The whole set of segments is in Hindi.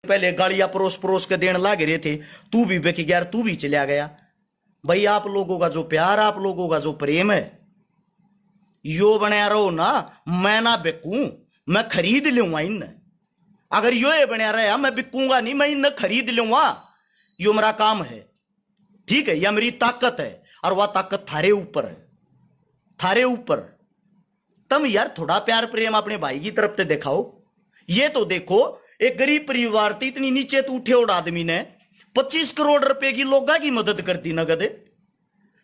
पहले गालियां परोस परोस के देने लग रहे थे, तू भी बेक गया, तू भी चला गया। भाई आप लोगों का जो प्यार, आप लोगों का जो प्रेम है, यो बनाया रहो ना। मैं ना बिकूं, मैं खरीद लूंगा इन। अगर यो ये बनया रहा, मैं बिकूंगा नहीं, मैं इन खरीद लूंगा। यो मेरा काम है, ठीक है, यह मेरी ताकत है, और वह ताकत थारे ऊपर है, थारे ऊपर। तुम यार थोड़ा प्यार प्रेम अपने भाई की तरफ से दिखाओ। ये तो देखो, एक गरीब परिवार थी, इतनी नीचे तो उठे और आदमी ने 25 करोड़ रुपए की लोगा की मदद कर दी नगद।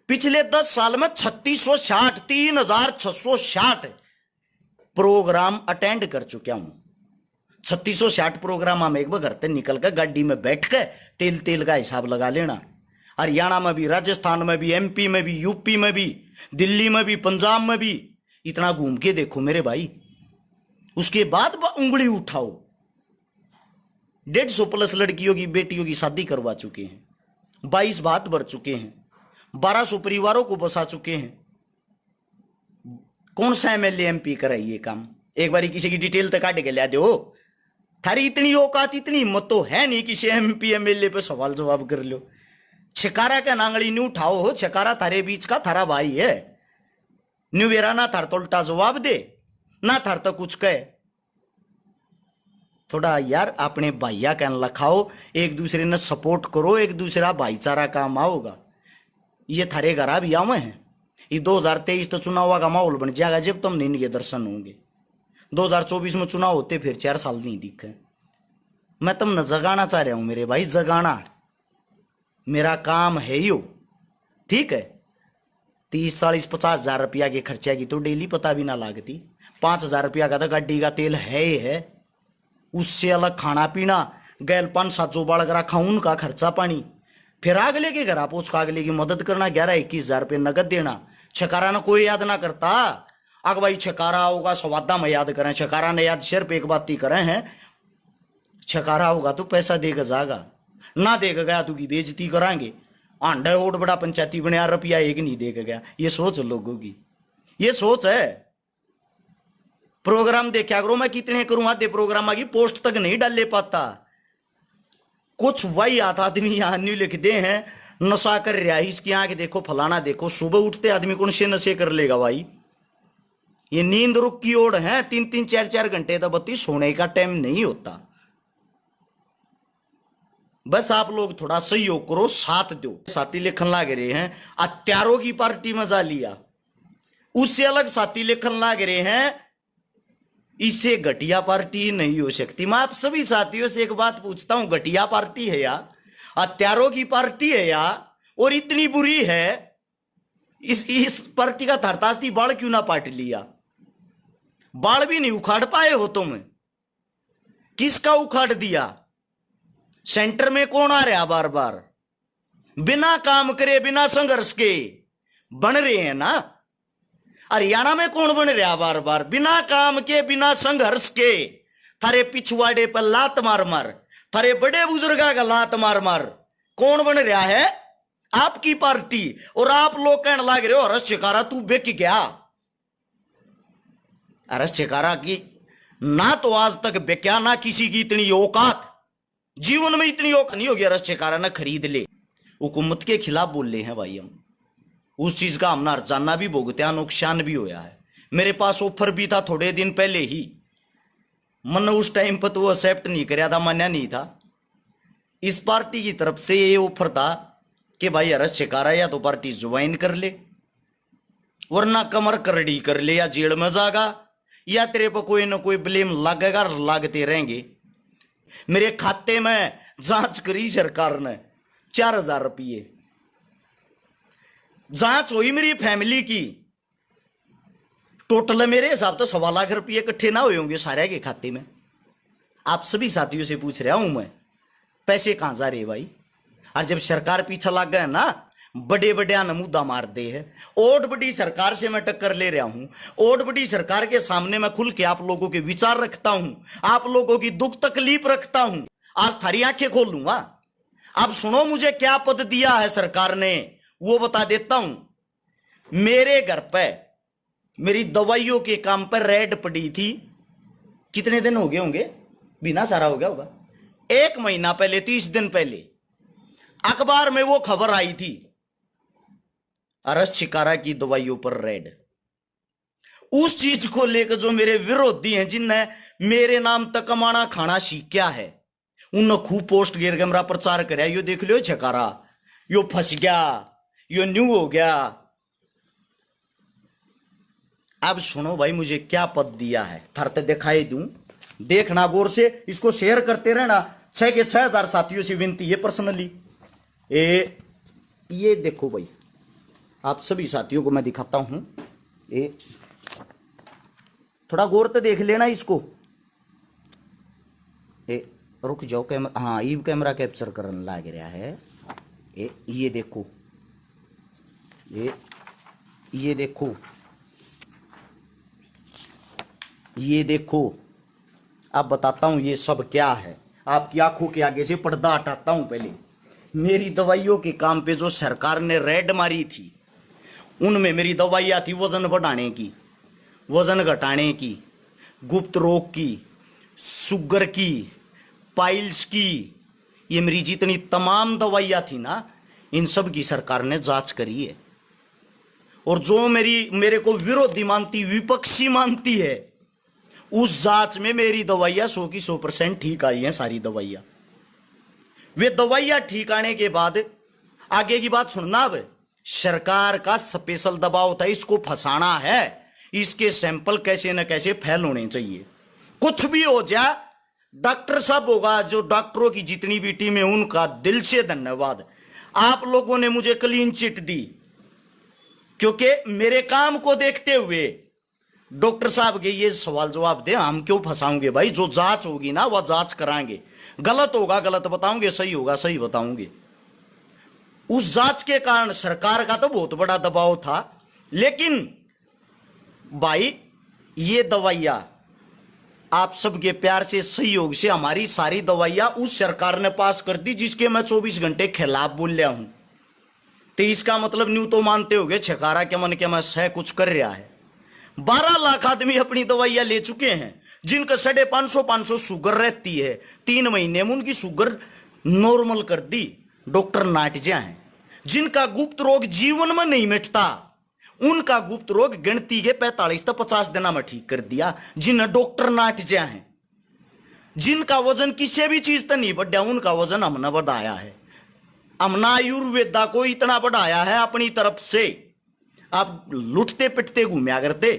पिछले 10 साल में 3660 प्रोग्राम अटेंड कर चुका हूं। 3660 प्रोग्राम हम एक बार घर से निकल कर गाड़ी में बैठ के तेल तेल का हिसाब लगा लेना। हरियाणा में भी, राजस्थान में भी, एमपी में भी, यूपी में भी, दिल्ली में भी, पंजाब में भी, इतना घूम के देखो मेरे भाई। उसके बाद उंगली उठाओ। 150 प्लस लड़कियों की बेटियों की शादी करवा चुके हैं, 22 भात भर चुके हैं, 1200 परिवारों को बसा चुके हैं। कौन सा एमएलए एमपी कराई ये काम? एक बारी किसी की डिटेल तक काट के ला दो। थारी इतनी औकात, इतनी हिम्मत तो है नहीं किसी एमपी एमएलए पे सवाल जवाब कर लो। छकारा का नांगली नहीं उठाओ हो, छकारा थारे बीच का थारा भाई है। न्यू वेरा ना थार तो उल्टा जवाब दे, ना थार तो कुछ कहे। थोड़ा यार अपने भाइया कहने लखाओ, एक दूसरे ने सपोर्ट करो, एक दूसरा भाईचारा काम आओगा। ये थारे घर भी आवे हैं। ये 2023 तो चुनाव का माहौल बन जाएगा जब तुम नहीं के दर्शन होंगे। 2024 में चुनाव होते फिर 4 साल नहीं दिखे। मैं तुमने जगाना चाह रहा हूं मेरे भाई, जगाना मेरा काम है यो, ठीक है। 30, 40, 50 हजार रुपया के खर्चा की तो डेली पता भी ना लागती। 5,000 रुपया का तो गाड़ी का तेल है ही है, उससे अलग खाना पीना, गैल 5-7 जो बाढ़ रखा उनका खर्चा पानी, फिर अगले के घर पहुंच का अगले की मदद करना, 11-21 हजार रुपये नगद देना। छकारा ना कोई याद ना करता, अग भाई छकारा होगा सवादा में याद करें, छकारा ने याद सिर्फ एक बात ही करें हैं, छकारा होगा तो पैसा देगा जागा, ना देगा गया तो की बेइज्जती कराएंगे। आंडा ओट बड़ा पंचायती बने, रुपया एक नहीं देगा गया। ये सोच लोगों की, ये सोच है। प्रोग्राम देखा करो, मैं कितने करूं आधे प्रोग्राम की पोस्ट तक नहीं डाले पाता। कुछ वही आता आदमी यहां नहीं लिख दे हैं, नशा कर रहा है, इसकी आंख देखो, फलाना देखो। सुबह उठते आदमी कौन से नशे कर लेगा भाई? ये नींद रुक की ओर है, 3-3, 4-4 घंटे तक बत्ती सोने का टाइम नहीं होता। बस आप लोग थोड़ा सहयोग करो, साथ दो। साथी लेखन लाग रहे हैं हत्यारों की पार्टी मजा लिया, उससे अलग साथी लेखन लाग रहे हैं, इससे घटिया पार्टी नहीं हो सकती। मैं आप सभी साथियों से एक बात पूछता हूं, घटिया पार्टी है या हत्यारों की पार्टी है या, और इतनी बुरी है, इस पार्टी का थरतास्ती बाढ़ क्यों ना पाट लिया? बाढ़ भी नहीं उखाड़ पाए हो तुम, किसका उखाड़ दिया? सेंटर में कौन आ रहा बार बार? बिना काम करे, बिना संघर्ष के बन रहे हैं ना। हरियाणा में कौन बन रहा बार बार? बिना काम के, बिना संघर्ष के। थारे पिछवाड़े पर लात मार मार, थारे बड़े बुजुर्गा का लात मार मार कौन बन रहा है? आपकी पार्टी। और आप लोग कहने लग रहे हो हर्ष छकारा तू बेक गया। हर्ष छकारा की ना तो आज तक बेक्या, ना किसी की इतनी औकात, जीवन में इतनी औकात नहीं होगी हर्ष छकारा ना खरीद ले। हुकूमत के खिलाफ बोल रहे हैं भाई हम, उस चीज का हमने हरजाना भी भुगत्या, नुकसान भी होया है। मेरे पास ऑफर भी था थोड़े दिन पहले ही, मैंने उस टाइम पर तो वो एक्सेप्ट नहीं कराया था, मान्या नहीं था। इस पार्टी की तरफ से ये ऑफर था कि भाई हर्ष छकारा या तो पार्टी ज्वाइन कर ले, वरना कमर करड़ी कर ले, या जेल में जाएगा, या तेरे पर कोई ना कोई ब्लेम लगेगा, लागते रहेंगे। मेरे खाते में जांच करी सरकार ने 4,000 रुपये, जांच हुई मेरी फैमिली की, टोटल मेरे हिसाब तो 1.25 लाख रुपये इकट्ठे ना हुए होंगे सारे के खाते में। आप सभी साथियों से पूछ रहा हूं मैं, पैसे कहां जा रहे भाई? और जब सरकार पीछे लग गए ना, बड़े बड़े मुद्दा मार दे है। ओट बड़ी सरकार से मैं टक्कर ले रहा हूं, ओट बड़ी सरकार के सामने मैं खुल के आप लोगों के विचार रखता हूं, आप लोगों की दुख तकलीफ रखता हूं। आज थारी आंखें खोल लूंगा। अब सुनो मुझे क्या पद दिया है सरकार ने, वो बता देता हूं। मेरे घर पे मेरी दवाइयों के काम पर रेड पड़ी थी, कितने दिन हो गए होंगे, बिना सारा हो गया होगा, 1 महीना पहले, 30 दिन पहले अखबार में वो खबर आई थी, अरस शिकारा की दवाइयों पर रेड। उस चीज को लेकर जो मेरे विरोधी हैं, जिनने मेरे नाम तक कमाना खाना सीखा है, उन्होंने खूब पोस्ट गिर कैमरा प्रचार कराया, यो देख लो छकारा, यो फंस गया, यो न्यू हो गया। अब सुनो भाई, मुझे क्या पद दिया है, थरते दिखाई दूं, देखना गौर से, इसको शेयर करते रहना। 6 के 6000 साथियों से विनती है पर्सनली। ये देखो भाई, आप सभी साथियों को मैं दिखाता हूं, थोड़ा गौर से देख लेना इसको। रुक जाओ, कैमरा, हाँ ये कैमरा कैप्चर करने लग रहा है। ये देखो, ये देखो, ये देखो। अब बताता हूं ये सब क्या है, आपकी आंखों के आगे से पर्दा हटाता हूं। पहले मेरी दवाइयों के काम पे जो सरकार ने रेड मारी थी, उनमें मेरी दवाइयाँ थी वजन बढ़ाने की, वजन घटाने की, गुप्त रोग की, शुगर की, पाइल्स की। ये मेरी जितनी तमाम दवाइयाँ थी ना, इन सब की सरकार ने जांच करी है। और जो मेरे को विरोधी मानती, विपक्षी मानती है, उस जांच में मेरी दवाइयाँ 100 की 100% ठीक आई हैं। सारी दवाइयाँ, वे दवाइयाँ ठीक आने के बाद आगे की बात सुनना। अब सरकार का स्पेशल दबाव था, इसको फंसाना है, इसके सैंपल कैसे न कैसे फेल होने चाहिए। कुछ भी हो जाए, डॉक्टर साहब होगा, जो डॉक्टरों की जितनी भी टीम है, उनका दिल से धन्यवाद। आप लोगों ने मुझे क्लीन चिट दी, क्योंकि मेरे काम को देखते हुए डॉक्टर साहब के ये सवाल जवाब दे, हम क्यों फंसाओगे भाई, जो जांच होगी ना वह जांच कराएंगे, गलत होगा गलत बताऊंगे, सही होगा सही बताऊंगे। उस जांच के कारण सरकार का तो बहुत बड़ा दबाव था। लेकिन भाई ये दवाइयां आप सबके प्यार से, सहयोग से हमारी सारी दवाइयां उस सरकार ने पास कर दी, जिसके मैं 24 घंटे खिलाफ बोल रहा हूं। तो इसका मतलब न्यू तो मानते होगे छकारा के मन के मैं सह कुछ कर रहा है। 12 लाख आदमी अपनी दवाइयां ले चुके हैं, जिनका 550 शुगर रहती है। 3 महीने में उनकी शुगर नॉर्मल कर दी, डॉक्टर नाटजा हैं। जिनका गुप्त रोग जीवन में नहीं मिटता, उनका गुप्त रोग गिनती के 45 से 50 दिन में ठीक कर दिया, जिन्हें डॉक्टर नाटजा हैं। जिनका वजन किसी भी चीज से नहीं बढ़ा, उनका वजन हमने बढ़ाया है। हमने आयुर्वेदा को इतना बढ़ाया है अपनी तरफ से, आप लुटते पिटते घूमया करते।